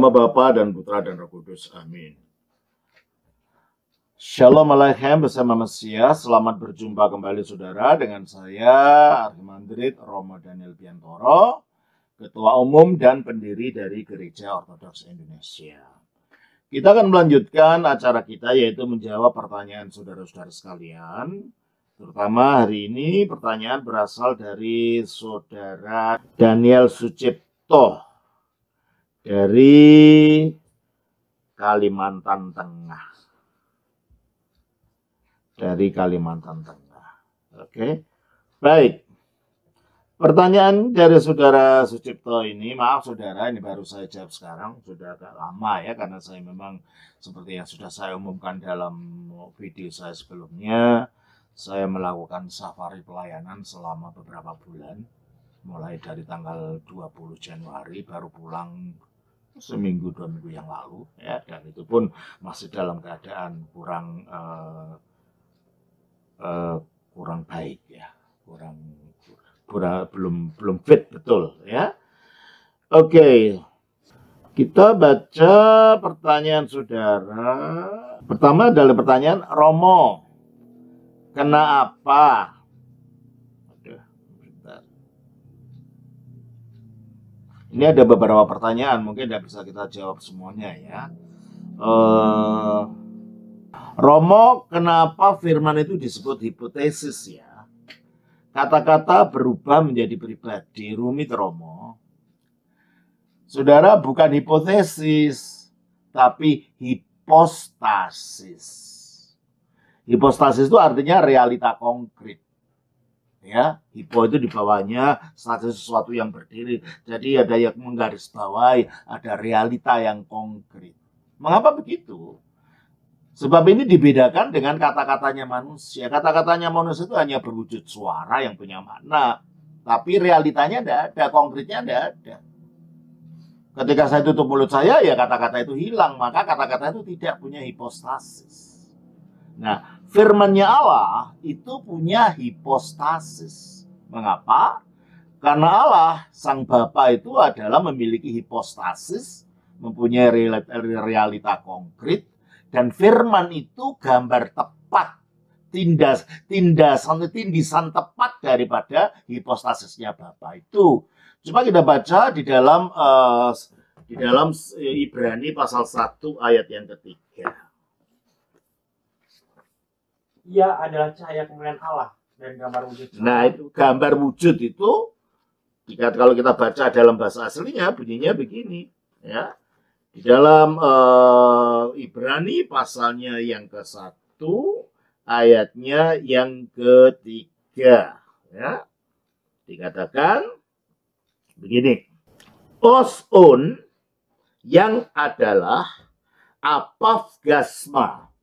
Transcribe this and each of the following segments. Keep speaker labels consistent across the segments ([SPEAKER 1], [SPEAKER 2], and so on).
[SPEAKER 1] Nama Bapa dan Putra dan Roh Kudus. Amin. Shalom Aleichem bersama Mesias. Selamat berjumpa kembali saudara dengan saya Archimandrit Romo Daniel Biantoro, Ketua Umum dan pendiri dari Gereja Ortodoks Indonesia. Kita akan melanjutkan acara kita, yaitu menjawab pertanyaan saudara-saudara sekalian. Terutama hari ini pertanyaan berasal dari saudara Daniel Sucipto dari Kalimantan Tengah. Oke. Baik. Pertanyaan dari saudara Sucipto ini, maaf saudara, ini baru saya jawab sekarang, sudah agak lama ya, karena saya memang seperti yang sudah saya umumkan dalam video saya sebelumnya, saya melakukan safari pelayanan selama beberapa bulan, mulai dari tanggal 20 Januari, baru pulang seminggu 2 minggu yang lalu ya, dan itu pun masih dalam keadaan kurang baik ya, belum fit betul ya. Oke, kita baca pertanyaan saudara. Pertama adalah pertanyaan Romo, kenapa? Ini ada beberapa pertanyaan, mungkin tidak bisa kita jawab semuanya ya. Romo, kenapa firman itu disebut hipotesis ya? Kata-kata berubah menjadi pribadi, rumit Romo. Saudara, bukan hipotesis, tapi hipostasis. Hipostasis itu artinya realita konkret. Ya, hipo itu di bawahnya sesuatu yang berdiri. Jadi ada yang menggarisbawahi, ada realita yang konkret. Mengapa begitu? Sebab ini dibedakan dengan kata-katanya manusia. Kata-katanya manusia itu hanya berwujud suara yang punya makna, tapi realitanya tidak ada, konkretnya tidak ada. Ketika saya tutup mulut saya, ya kata-kata itu hilang, maka kata-kata itu tidak punya hipostasis. Nah, firman-Nya Allah itu punya hipostasis. Mengapa? Karena Allah, Sang Bapa itu adalah memiliki hipostasis, mempunyai realita konkret, dan firman itu gambar tepat, tindasan tepat daripada hipostasisnya Bapa itu. Coba kita baca di dalam Ibrani pasal 1 ayat yang ketiga.
[SPEAKER 2] Ia adalah cahaya kemuliaan Allah dan gambar wujud.
[SPEAKER 1] Nah, itu gambar wujud itu, kalau kita baca dalam bahasa aslinya bunyinya begini, ya. Di dalam Ibrani pasalnya yang ke-1, ayatnya yang ketiga, ya. Dikatakan begini. Osun yang adalah apafgasma,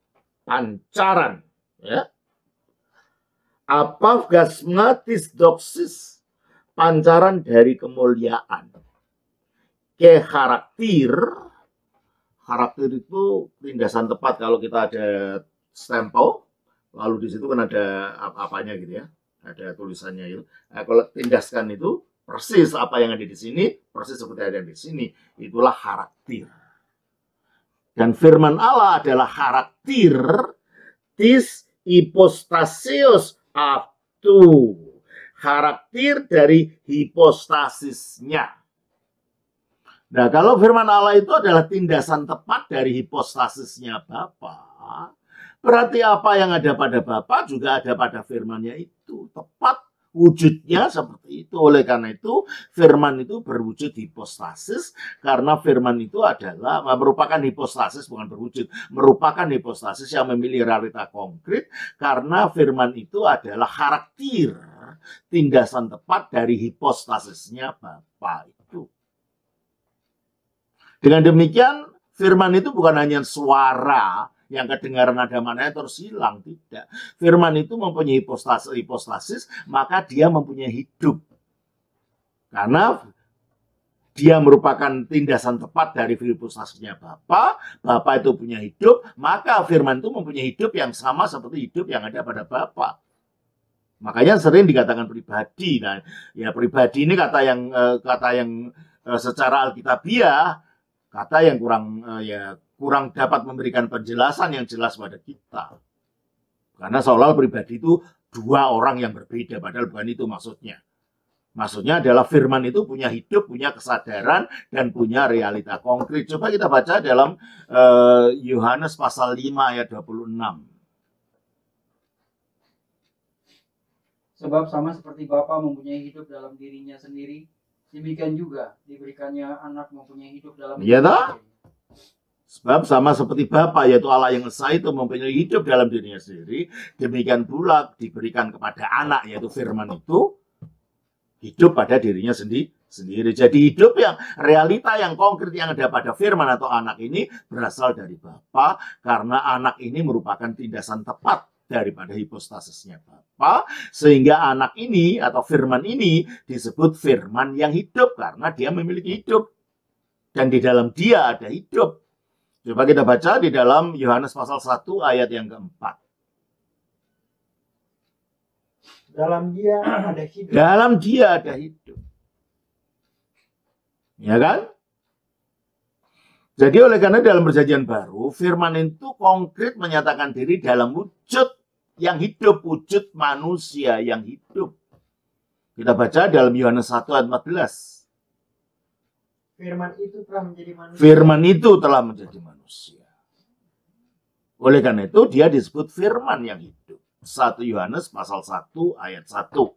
[SPEAKER 1] pancaran, ya. Apafgasmatis doxis, pancaran dari kemuliaan. Karakter itu tindasan tepat. Kalau kita ada stempel, lalu di situ kan ada apa-apanya gitu ya, ada tulisannya itu. Nah, kalau tindaskan itu persis apa yang ada di sini, persis seperti ada di sini. Itulah karakter. Dan firman Allah adalah karakter tis hipostasios aptu, karakter dari hipostasisnya. Nah, kalau firman Allah itu adalah tindasan tepat dari hipostasisnya Bapa, berarti apa yang ada pada Bapa juga ada pada firman-Nya itu. Tepat wujudnya seperti itu. Oleh karena itu, firman itu berwujud hipostasis, karena firman itu adalah merupakan hipostasis, bukan berwujud, merupakan hipostasis yang memiliki realita konkret, karena firman itu adalah karakter tindasan tepat dari hipostasisnya Bapa itu. Dengan demikian, firman itu bukan hanya suara yang kedengaran ada maknanya terus hilang, tidak. Firman itu mempunyai hipostasis, maka dia mempunyai hidup. Karena dia merupakan tindasan tepat dari hipostasisnya Bapa, Bapa itu punya hidup, maka firman itu mempunyai hidup yang sama seperti hidup yang ada pada Bapa. Makanya sering dikatakan pribadi. Nah, ya pribadi ini kata yang secara alkitabiah, kata yang kurang dapat memberikan penjelasan yang jelas pada kita. Karena seolah pribadi itu dua orang yang berbeda, padahal bukan itu maksudnya. Maksudnya adalah firman itu punya hidup, punya kesadaran, dan punya realita konkret. Coba kita baca dalam Yohanes pasal 5 ayat 26.
[SPEAKER 3] Sebab sama seperti Bapa mempunyai hidup dalam dirinya sendiri, demikian juga diberikannya anak mempunyai hidup dalam
[SPEAKER 1] Iya
[SPEAKER 3] dirinya
[SPEAKER 1] toh?
[SPEAKER 3] sendiri.
[SPEAKER 1] Sebab sama seperti Bapa, yaitu Allah yang esa itu mempunyai hidup dalam dirinya sendiri, demikian pula diberikan kepada anak, yaitu firman itu, hidup pada dirinya sendiri. Jadi hidup yang realita yang konkret yang ada pada firman atau anak ini berasal dari Bapa, karena anak ini merupakan tindasan tepat daripada hipostasisnya Bapa, sehingga anak ini atau firman ini disebut firman yang hidup karena dia memiliki hidup dan di dalam dia ada hidup. Coba kita baca di dalam Yohanes pasal 1 ayat yang keempat.
[SPEAKER 2] Dalam dia ada hidup.
[SPEAKER 1] Dalam dia ada hidup. Ya kan? Jadi oleh karena dalam perjanjian baru, firman itu konkret menyatakan diri dalam wujud yang hidup, wujud manusia yang hidup. Kita baca dalam Yohanes 1 ayat 14.
[SPEAKER 2] Firman itu telah menjadi manusia.
[SPEAKER 1] Firman itu telah menjadi manusia. Oleh karena itu dia disebut firman yang hidup. 1 Yohanes pasal 1 ayat 1.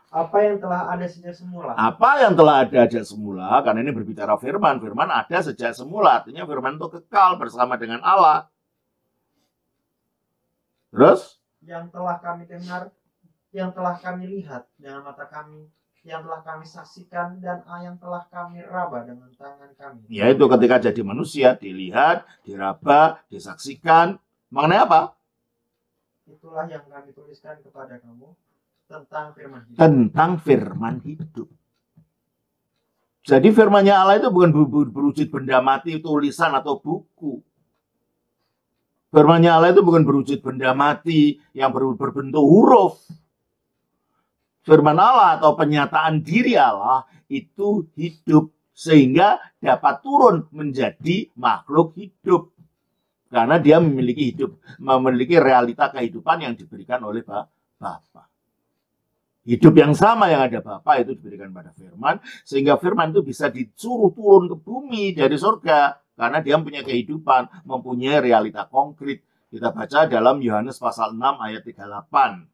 [SPEAKER 2] Apa yang telah ada sejak semula.
[SPEAKER 1] Apa yang telah ada sejak semula, karena ini berbicara firman. Firman ada sejak semula, artinya firman itu kekal bersama dengan Allah. Terus?
[SPEAKER 2] Yang telah kami dengar, yang telah kami lihat dengan mata kami, yang telah kami saksikan, dan yang telah kami raba dengan tangan kami.
[SPEAKER 1] Yaitu ketika jadi manusia, dilihat, diraba, disaksikan. Mengenai apa?
[SPEAKER 2] Itulah yang kami tuliskan kepada kamu tentang firman hidup.
[SPEAKER 1] Tentang firman hidup. Jadi firmannya Allah itu bukan berwujud benda mati, tulisan atau buku. Firmannya Allah itu bukan berwujud benda mati yang berbentuk huruf. Firman Allah atau penyataan diri Allah itu hidup sehingga dapat turun menjadi makhluk hidup. Karena dia memiliki hidup, memiliki realita kehidupan yang diberikan oleh Bapa. Hidup yang sama yang ada Bapa itu diberikan pada firman, sehingga firman itu bisa disuruh turun ke bumi dari surga. Karena dia mempunyai kehidupan, mempunyai realita konkret. Kita baca dalam Yohanes pasal 6 ayat 38.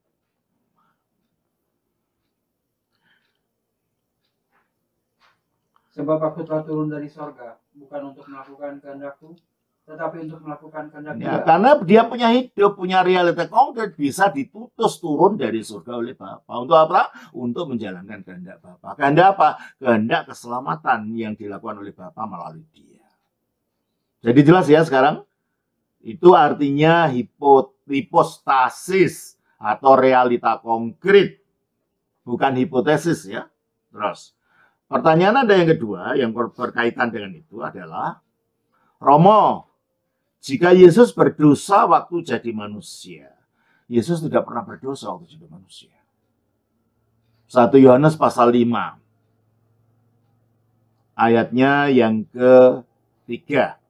[SPEAKER 3] Sebab aku telah turun dari sorga, bukan untuk melakukan kehendakku, tetapi untuk melakukan kehendak
[SPEAKER 1] Ya,
[SPEAKER 3] Dia.
[SPEAKER 1] karena dia punya hidup, punya realita konkret, bisa ditutus turun dari surga oleh Bapa. Untuk apa? Untuk menjalankan kehendak Bapa. Kehendak apa? Kehendak keselamatan yang dilakukan oleh Bapa melalui dia. Jadi jelas ya sekarang? Itu artinya hipostasis atau realita konkret. Bukan hipotesis ya. Terus. Pertanyaan ada yang kedua yang berkaitan dengan itu adalah, Romo, jika Yesus berdosa waktu jadi manusia, Yesus tidak pernah berdosa waktu jadi manusia. 1 Yohanes pasal 5, ayatnya yang ketiga.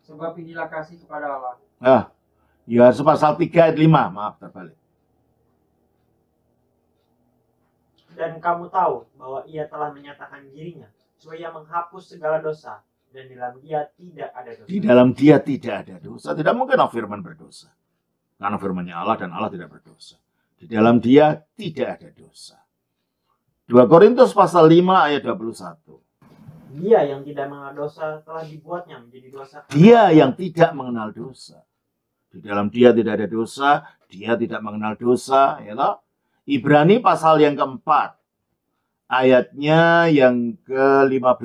[SPEAKER 3] Sebab inilah kasih kepada Allah.
[SPEAKER 1] Yohanes pasal 3 ayat 5, maaf terbalik.
[SPEAKER 2] Dan kamu tahu bahwa ia telah menyatakan dirinya supaya menghapus segala dosa, dan di dalam dia tidak ada dosa.
[SPEAKER 1] Di dalam dia tidak ada dosa. Tidak mungkin firman berdosa. Karena firmannya Allah dan Allah tidak berdosa. Di dalam dia tidak ada dosa. 2 Korintus pasal 5 ayat 21.
[SPEAKER 2] Dia yang tidak mengenal dosa telah dibuatnya menjadi dosa.
[SPEAKER 1] Dia yang tidak mengenal dosa. Di dalam dia tidak ada dosa. Dia tidak mengenal dosa. Ya toh? Ibrani pasal yang keempat. Ayatnya yang ke-15.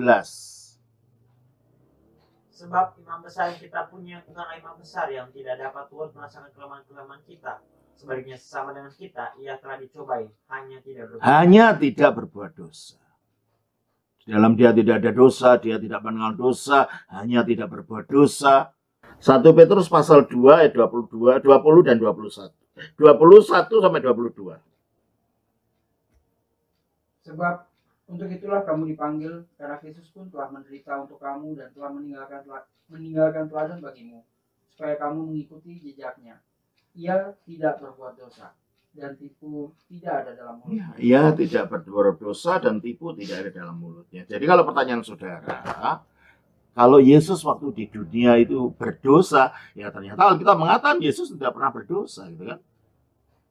[SPEAKER 2] Sebab imam besar yang kita punya bukanlah imam besar yang tidak dapat turut merasakan kelemahan-kelemahan kita. Sebaliknya sesama dengan kita, ia telah dicobai, hanya tidak berbuat.
[SPEAKER 1] Hanya tidak berbuat dosa. Di dalam dia tidak ada dosa, dia tidak mengenal dosa, hanya tidak berbuat dosa. 1 Petrus pasal 2 ayat 22, 20 dan 21. 21 sampai 22.
[SPEAKER 3] Sebab untuk itulah kamu dipanggil, karena Kristus pun telah menderita untuk kamu dan telah meninggalkan teladan bagimu, supaya kamu mengikuti jejaknya. Ia tidak berbuat dosa, dan tipu tidak ada dalam mulutnya.
[SPEAKER 1] Ia tidak berbuat dosa dan tipu tidak ada dalam mulutnya. Jadi kalau pertanyaan saudara, kalau Yesus waktu di dunia itu berdosa, ya ternyata kita mengatakan Yesus tidak pernah berdosa, gitu kan?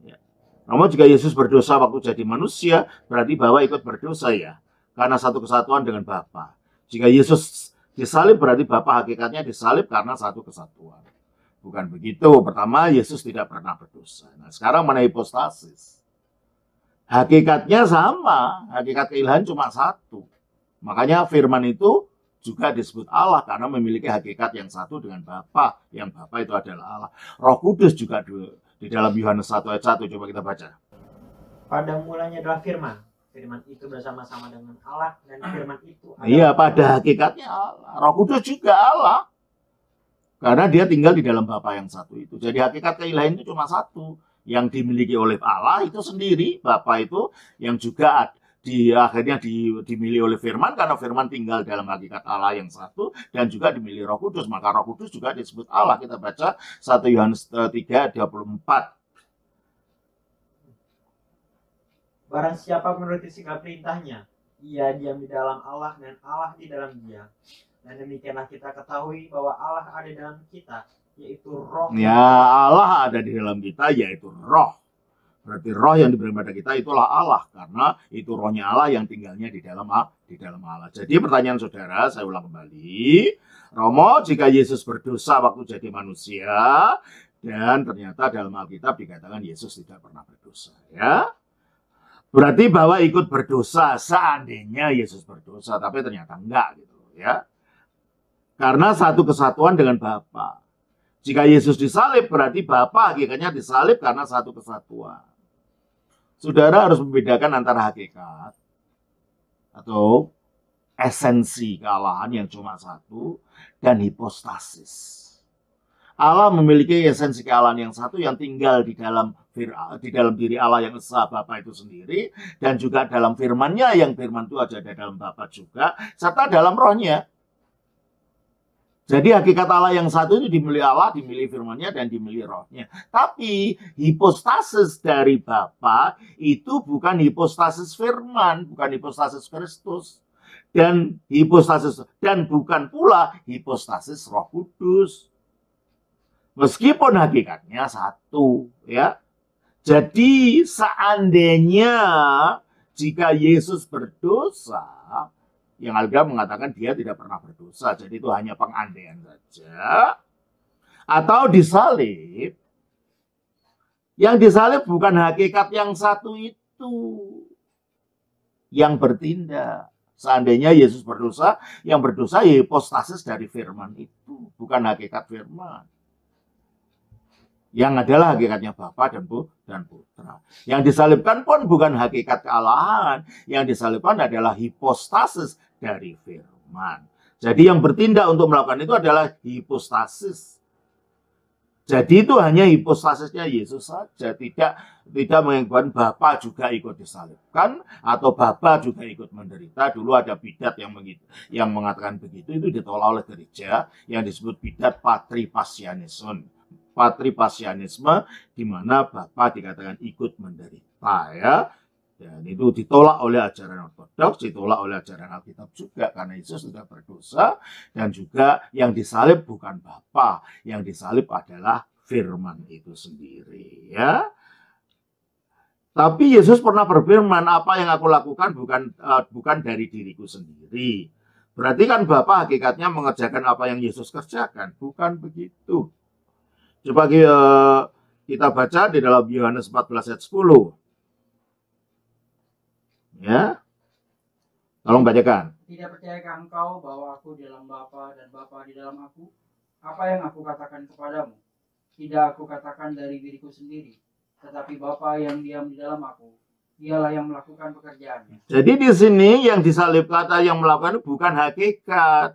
[SPEAKER 1] Ya. Namun jika Yesus berdosa waktu jadi manusia, berarti bahwa ikut berdosa ya, karena satu kesatuan dengan Bapa. Jika Yesus disalib, berarti Bapa hakikatnya disalib karena satu kesatuan. Bukan begitu. Pertama, Yesus tidak pernah berdosa. Nah, sekarang mana hipostasis? Hakikatnya sama, hakikat keilahian cuma satu. Makanya firman itu juga disebut Allah karena memiliki hakikat yang satu dengan Bapa, yang Bapa itu adalah Allah. Roh Kudus juga di dalam Yohanes 1 ayat 1, coba kita baca.
[SPEAKER 2] Pada mulanya adalah firman. Firman itu bersama-sama dengan Allah, dan firman itu adalah...
[SPEAKER 1] Iya, pada hakikatnya Allah. Roh Kudus juga Allah. Karena dia tinggal di dalam Bapa yang satu itu. Jadi hakikat keilahian itu cuma satu. Yang dimiliki oleh Allah itu sendiri. Bapa itu yang juga akhirnya dimiliki oleh firman. Karena firman tinggal dalam hakikat Allah yang satu. Dan juga dimiliki Roh Kudus. Maka Roh Kudus juga disebut Allah. Kita baca 1 Yohanes 3:24.
[SPEAKER 2] Barang siapa menuruti segala perintahnya, ia diam di dalam Allah dan Allah di dalam dia. Dan demikianlah kita ketahui bahwa Allah ada dalam kita, yaitu roh.
[SPEAKER 1] Ya, Allah ada di dalam kita, yaitu roh. Berarti roh yang diberi pada kita itulah Allah. Karena itu rohnya Allah yang tinggalnya di dalam Allah. Jadi pertanyaan saudara, saya ulang kembali. Romo, jika Yesus berdosa waktu jadi manusia, dan ternyata dalam Alkitab dikatakan Yesus tidak pernah berdosa. Ya, berarti bahwa ikut berdosa seandainya Yesus berdosa, tapi ternyata enggak gitu ya. Karena satu kesatuan dengan Bapa. Jika Yesus disalib, berarti Bapa hakikatnya disalib karena satu kesatuan. Saudara harus membedakan antara hakikat atau esensi kealahan yang cuma satu dan hipostasis. Allah memiliki esensi kealahan yang satu yang tinggal di dalam diri Allah yang esa Bapa itu sendiri, dan juga dalam firman-Nya yang firman itu ada di dalam Bapa juga, serta dalam rohnya. Jadi hakikat Allah yang satu itu dimiliki Allah, dimiliki firman-Nya, dan dimiliki rohnya. Tapi hipostasis dari Bapa itu bukan hipostasis firman, bukan hipostasis Kristus, dan bukan pula hipostasis Roh Kudus. Meskipun hakikatnya satu, ya. Jadi seandainya jika Yesus berdosa, yang Alkitab mengatakan dia tidak pernah berdosa, jadi itu hanya pengandaian saja. Atau disalib, yang disalib bukan hakikat yang satu itu yang bertindak. Seandainya Yesus berdosa, yang berdosa ya hipostasis dari firman itu, bukan hakikat firman. Yang adalah hakikatnya Bapa dan Putra. Yang disalibkan pun bukan hakikat kealahan. Yang disalibkan adalah hipostasis dari firman. Jadi yang bertindak untuk melakukan itu adalah hipostasis. Jadi itu hanya hipostasisnya Yesus saja. Tidak mengingatkan Bapa juga ikut disalibkan atau Bapa juga ikut menderita. Dulu ada bidat yang mengatakan begitu. Itu ditolak oleh gereja yang disebut bidat patripasianisme. Patripasianisme di mana Bapa dikatakan ikut menderita, ya. Dan itu ditolak oleh ajaran Ortodoks, ditolak oleh ajaran Alkitab juga karena Yesus sudah berdosa, dan juga yang disalib bukan Bapa, yang disalib adalah firman itu sendiri, ya. Tapi Yesus pernah berfirman, apa yang aku lakukan bukan dari diriku sendiri. Berarti kan Bapa hakikatnya mengerjakan apa yang Yesus kerjakan, bukan begitu. Coba kita baca di dalam Yohanes 14 ayat 10. Ya. Tolong bacakan.
[SPEAKER 3] Tidak percayakah engkau bahwa aku di dalam Bapa dan Bapa di dalam aku? Apa yang aku katakan kepadamu? Tidak aku katakan dari diriku sendiri, tetapi Bapa yang diam di dalam aku, dialah yang melakukan pekerjaannya.
[SPEAKER 1] Jadi di sini yang disalib kata yang melakukan bukan hakikat.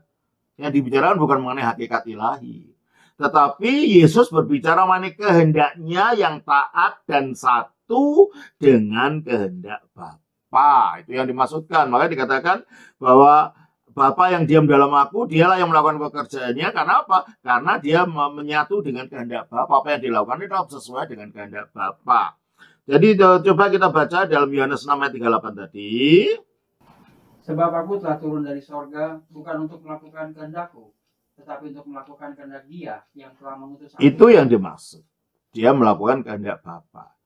[SPEAKER 1] Yang dibicarakan bukan mengenai hakikat ilahi. Tetapi Yesus berbicara mengenai kehendaknya yang taat dan satu dengan kehendak Bapa. Bapa. Itu yang dimaksudkan. Makanya dikatakan bahwa Bapa yang diam dalam aku, dialah yang melakukan pekerjaannya. Karena apa? Karena dia menyatu dengan kehendak Bapa. Apa yang dilakukan itu sesuai dengan kehendak Bapa. Jadi coba kita baca dalam Yohanes 6 ayat 38 tadi.
[SPEAKER 3] Sebab aku telah turun dari sorga bukan untuk melakukan kehendakku, tetapi untuk melakukan kehendak Dia yang telah mengutus aku.
[SPEAKER 1] Itu yang dimaksud. Dia melakukan kehendak Bapa.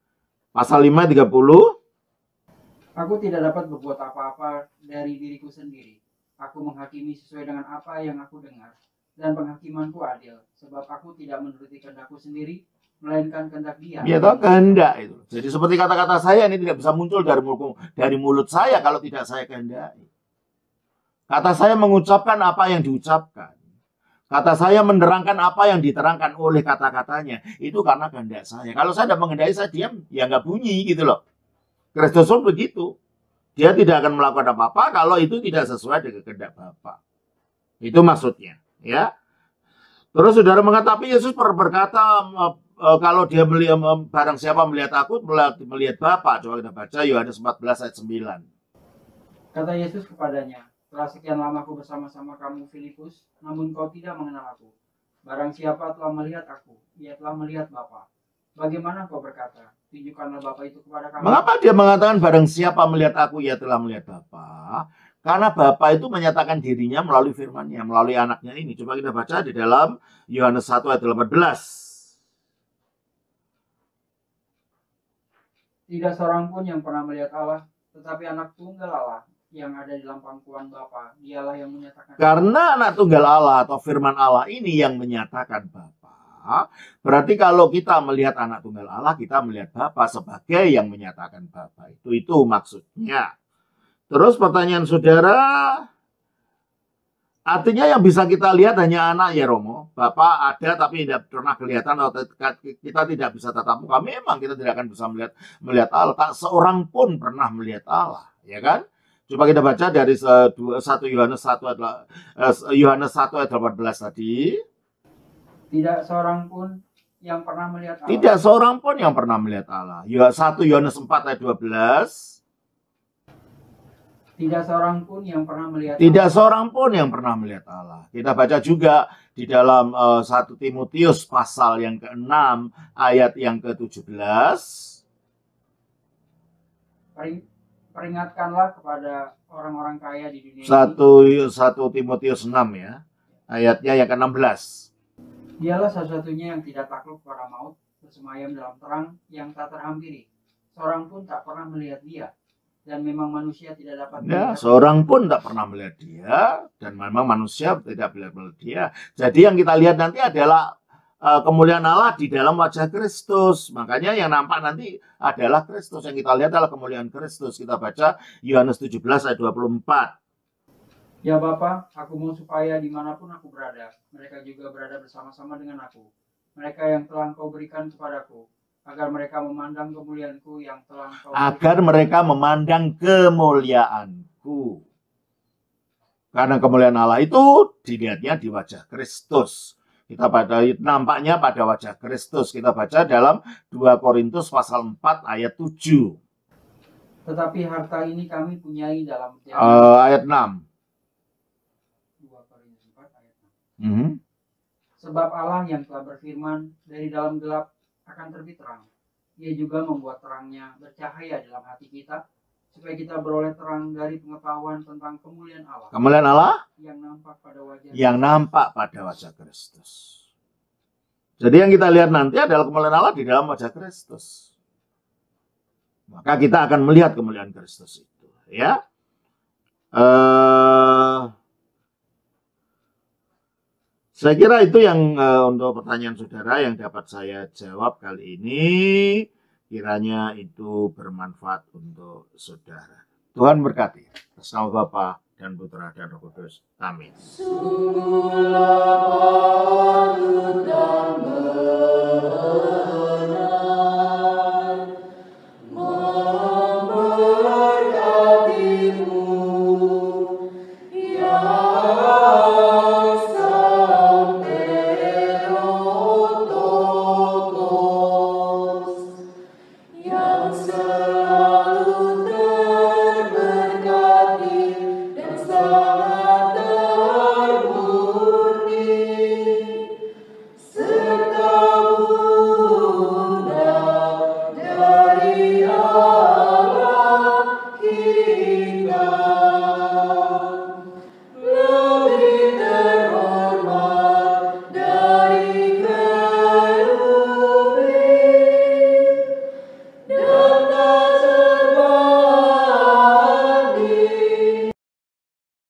[SPEAKER 1] Pasal 5 ayat 30.
[SPEAKER 3] Aku tidak dapat berbuat apa-apa dari diriku sendiri. Aku menghakimi sesuai dengan apa yang aku dengar, dan penghakimanku adil, sebab aku tidak menuruti kehendakku sendiri, melainkan kehendak Dia.
[SPEAKER 1] Dia tahu kehendak itu. Jadi seperti kata-kata saya ini tidak bisa muncul dari mulut saya kalau tidak saya kehendaki. Kata saya mengucapkan apa yang diucapkan. Kata saya menerangkan apa yang diterangkan oleh kata-katanya. Itu karena kehendak saya. Kalau saya tidak menghendaki, saya diam, ya nggak bunyi gitu loh. Kristus pun begitu. Dia tidak akan melakukan apa-apa kalau itu tidak sesuai dengan kehendak Bapa. Itu maksudnya, ya. Terus saudara mengatakan Yesus berkata kalau dia melihat barang siapa melihat aku melihat Bapa. Coba kita baca Yohanes 14 ayat 9.
[SPEAKER 3] Kata Yesus kepadanya, telah sekian lama aku bersama-sama kamu Filipus, namun kau tidak mengenal aku. Barang siapa telah melihat aku, ia telah melihat Bapa. Bagaimana kau berkata, tunjukkanlah Bapa itu kepada kami?
[SPEAKER 1] Mengapa dia mengatakan barang siapa melihat aku, ia telah melihat Bapa? Karena Bapa itu menyatakan dirinya melalui firman-Nya, melalui anaknya ini. Coba kita baca di dalam Yohanes 1 ayat 18.
[SPEAKER 3] Tidak seorang pun yang pernah melihat Allah, tetapi anak tunggal Allah yang ada di dalam pangkuan Bapa, dialah yang menyatakan.
[SPEAKER 1] Karena anak tunggal Allah atau firman Allah ini yang menyatakan Bapa. Berarti kalau kita melihat anak tunggal Allah, kita melihat Bapa sebagai yang menyatakan Bapa. Itu maksudnya. Terus pertanyaan saudara, artinya yang bisa kita lihat hanya anak ya Romo. Bapa ada tapi tidak pernah kelihatan atau kita tidak bisa tatap muka. Memang kita tidak akan bisa melihat Allah. Tak seorang pun pernah melihat Allah, ya kan? Coba kita baca dari 1 Yohanes 1 ayat 18 tadi.
[SPEAKER 3] Tidak seorang pun yang pernah melihat Allah.
[SPEAKER 1] Tidak seorang pun yang pernah melihat Allah. 1 Yohanes 4 ayat 12.
[SPEAKER 3] Tidak seorang pun yang pernah melihat
[SPEAKER 1] Tidak
[SPEAKER 3] Allah.
[SPEAKER 1] seorang pun yang pernah melihat Allah. Kita baca juga di dalam 1 Timotius pasal yang ke-6 ayat yang ke-17.
[SPEAKER 3] Peringatkanlah kepada orang-orang kaya di dunia
[SPEAKER 1] 1 Timotius 6 ya. Ayatnya yang ke-16.
[SPEAKER 3] Dialah satu-satunya yang tidak takluk kepada maut, bersemayam dalam terang yang tak terhampiri. Seorang pun tak pernah melihat Dia, dan memang manusia tidak dapat
[SPEAKER 1] Ya, seorang pun tak pernah melihat Dia, dan memang manusia tidak melihat Dia. Jadi yang kita lihat nanti adalah kemuliaan Allah di dalam wajah Kristus. Makanya yang nampak nanti adalah Kristus. Yang kita lihat adalah kemuliaan Kristus. Kita baca Yohanes 17 ayat 24.
[SPEAKER 3] Ya Bapa, aku mau supaya dimanapun aku berada, mereka juga berada bersama-sama dengan aku. Mereka yang telah Engkau berikan kepadaku, agar mereka memandang kemuliaanku yang telah Engkau berikan.
[SPEAKER 1] Agar mereka memandang kemuliaanku. Karena kemuliaan Allah itu dilihatnya di wajah Kristus. Kita nampaknya pada wajah Kristus. Kita baca dalam 2 Korintus pasal 4 ayat 7.
[SPEAKER 3] Tetapi harta ini kami punyai dalam
[SPEAKER 1] ayat 6.
[SPEAKER 3] Sebab Allah yang telah berfirman, dari dalam gelap akan terbit terang. Ia juga membuat terangnya bercahaya dalam hati kita, supaya kita beroleh terang dari pengetahuan tentang kemuliaan Allah.
[SPEAKER 1] Kemuliaan Allah
[SPEAKER 3] yang nampak pada wajah
[SPEAKER 1] Kristus. Jadi yang kita lihat nanti adalah kemuliaan Allah di dalam wajah Kristus. Maka kita akan melihat kemuliaan Kristus itu, ya. Saya kira itu yang untuk pertanyaan saudara yang dapat saya jawab kali ini. Kiranya itu bermanfaat untuk saudara. Tuhan berkati. Atas nama Bapa dan Putra dan Roh Kudus. Amin.